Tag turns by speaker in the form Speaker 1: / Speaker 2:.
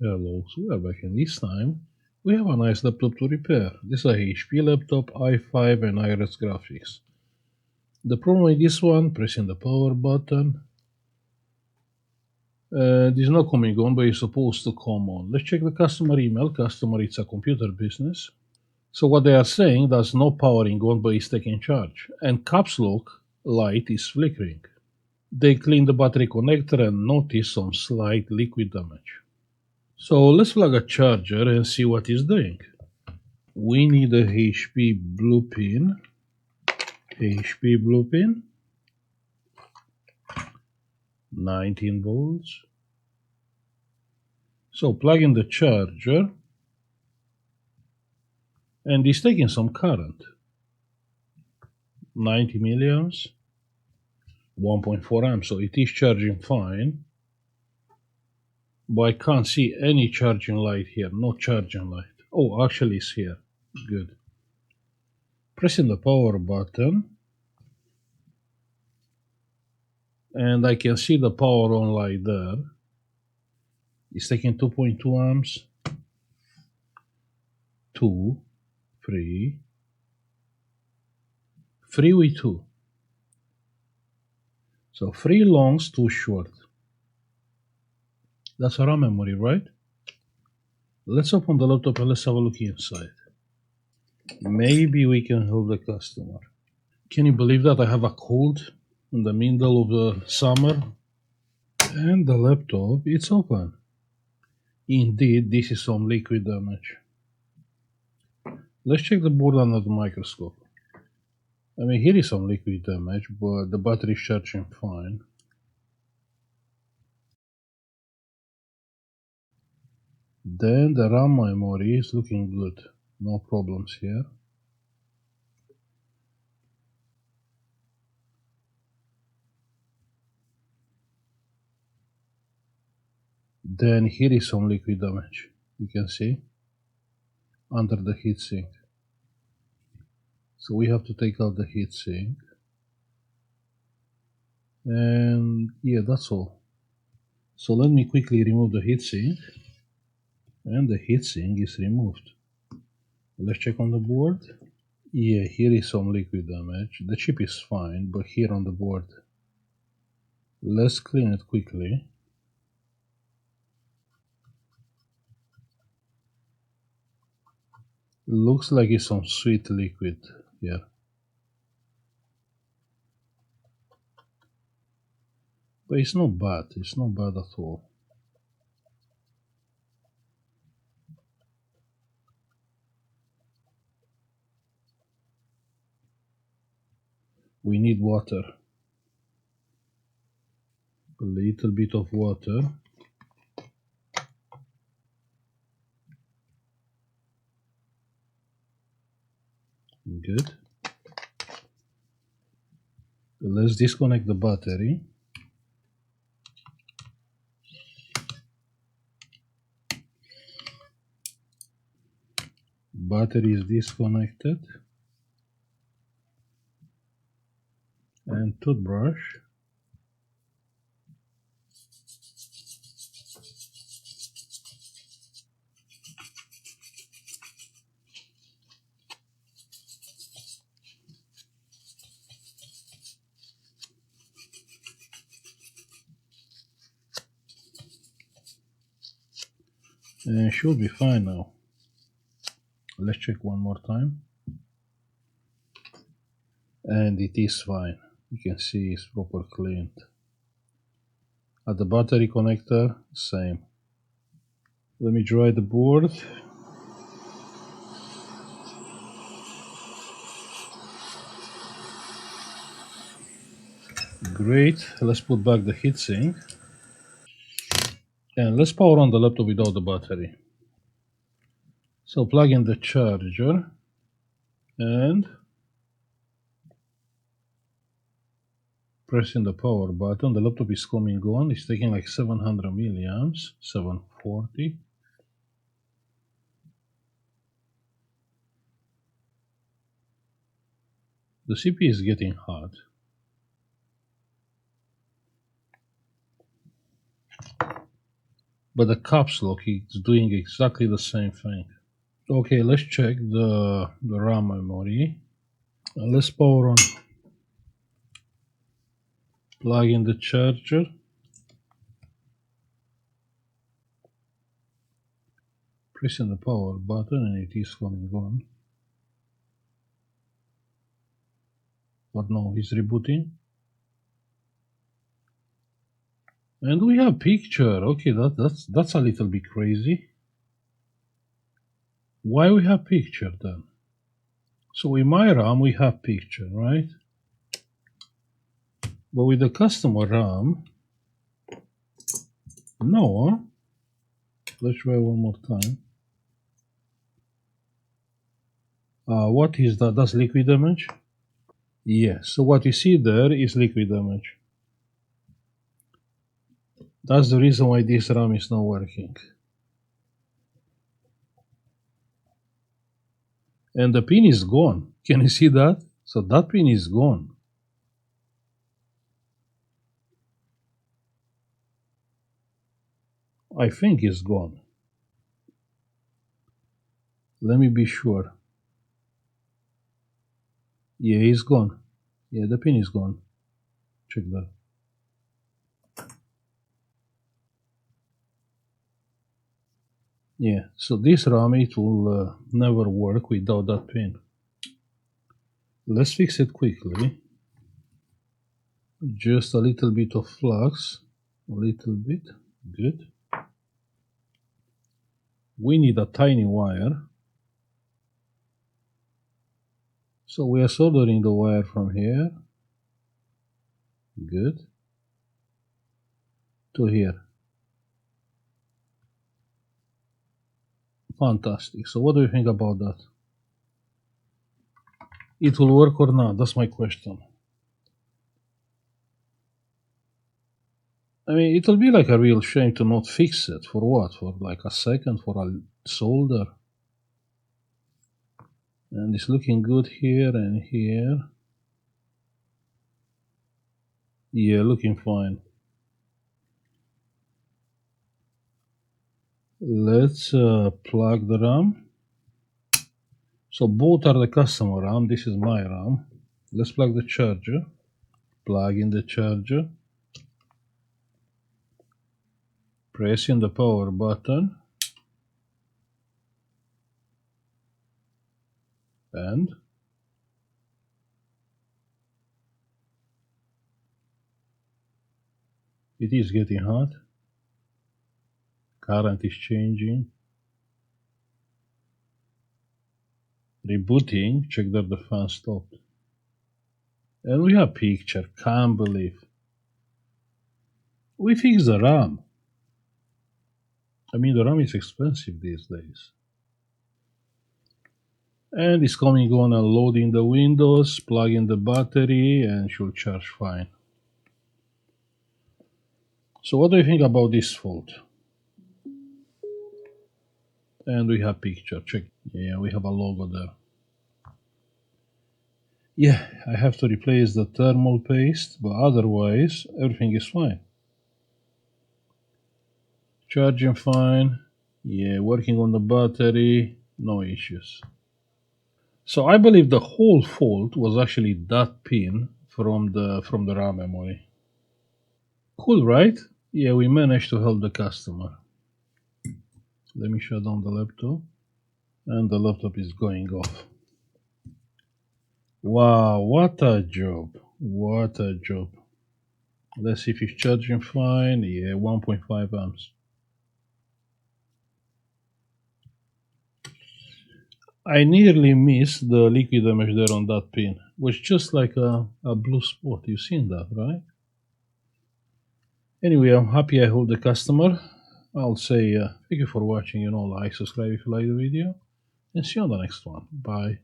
Speaker 1: Hello, so we are back, and this time we have a nice laptop to repair. This is a HP laptop, i5 and Iris graphics. The problem with this one, pressing the power button, it is not coming on, but it's supposed to come on. Let's check the customer email. Customer, it's a computer business. So what they are saying, there's no powering on, but it's taking charge. And capslock light is flickering. They clean the battery connector and notice some slight liquid damage. So let's plug a charger and see what it's doing. We need a HP blue pin. HP blue pin. 19 volts. So plug in the charger. And it's taking some current. 90 milliamps. 1.4 amps. So it is charging fine. But I can't see any charging light here. No charging light. Oh, actually it's here. Good. Pressing the power button. And I can see the power on light there. It's taking 2.2 amps. 2, 3 with 2. So 3 longs, 2 short. That's our memory, right? Let's open the laptop and let's have a look inside. Maybe we can help the customer. Can you believe that I have a cold in the middle of the summer? And the laptop, it's open. Indeed, this is some liquid damage. Let's check the board under the microscope. I mean, here is some liquid damage, but the battery is charging fine. Then the RAM memory is looking good. No problems here. Then here is some liquid damage. You can see under the heatsink. So we have to take out the heatsink. And yeah, that's all. So let me quickly remove the heatsink. And the heatsink is removed. Let's check on the board. Yeah, here is some liquid damage. The chip is fine, but here on the board. Let's clean it quickly. Looks like it's some sweet liquid here. But it's not bad. It's not bad at all. We need water. A little bit of water. Good. Let's disconnect the battery. Battery is disconnected. And toothbrush. And should be fine now. Let's check one more time. And it is fine. You can see it's proper cleaned. At the battery connector, same. Let me dry the board. Great. Let's put back the heatsink. And let's power on the laptop without the battery. So plug in the charger and pressing the power button. The laptop is coming on. It's taking like 700 milliamps, 740. The CPU is getting hot. but the caps lock is doing exactly the same thing. Okay, let's check the RAM memory. Let's power on. Plug in the charger. Pressing the power button and it is coming on. But no, it's rebooting. And we have picture. Okay, that's a little bit crazy. Why we have picture then? So in my RAM we have picture, right? But with the customer RAM, no. Let's try one more time. What is that? That's liquid image? Yes. So what you see there is liquid image. That's the reason why this RAM is not working. And the pin is gone. Can you see that? So that pin is gone. I think it's gone. Let me be sure. Yeah, it's gone. Yeah, the pin is gone. Check that. Yeah, so this RAM, it will never work without that pin. Let's fix it quickly. Just a little bit of flux. A little bit. Good. We need a tiny wire. So we are soldering the wire from here. Good. To here. Fantastic. So what do you think about that? It will work or not? That's my question. I mean, it will be like a real shame to not fix it. For what? For like a second? For a solder? And it's looking good here and here. Yeah, looking fine. Let's plug the RAM. So both are the customer RAM. This is my RAM. Let's plug the charger. Plug in the charger. Pressing the power button. And it is getting hot. Current is changing. Rebooting. Check that the fan stopped. And we have picture. Can't believe. We fixed the RAM. I mean, the RAM is expensive these days. And it's coming on and loading the Windows, plug in the battery, and should charge fine. So what do you think about this fault? And we have picture, check. Yeah, we have a logo there. Yeah, I have to replace the thermal paste, but otherwise everything is fine. Charging fine. Yeah, working on the battery, no issues. So I believe the whole fault was actually that pin from the RAM memory. Cool, right? Yeah, we managed to help the customer. Let me shut down the laptop. And the laptop is going off. Wow, what a job. What a job. Let's see if it's charging fine. Yeah, 1.5 amps. I nearly missed the liquid image there on that pin. It was just like a blue spot. You've seen that, right? Anyway, I'm happy I helped the customer. I'll say thank you for watching. Like, subscribe if you like the video. And see you on the next one. Bye.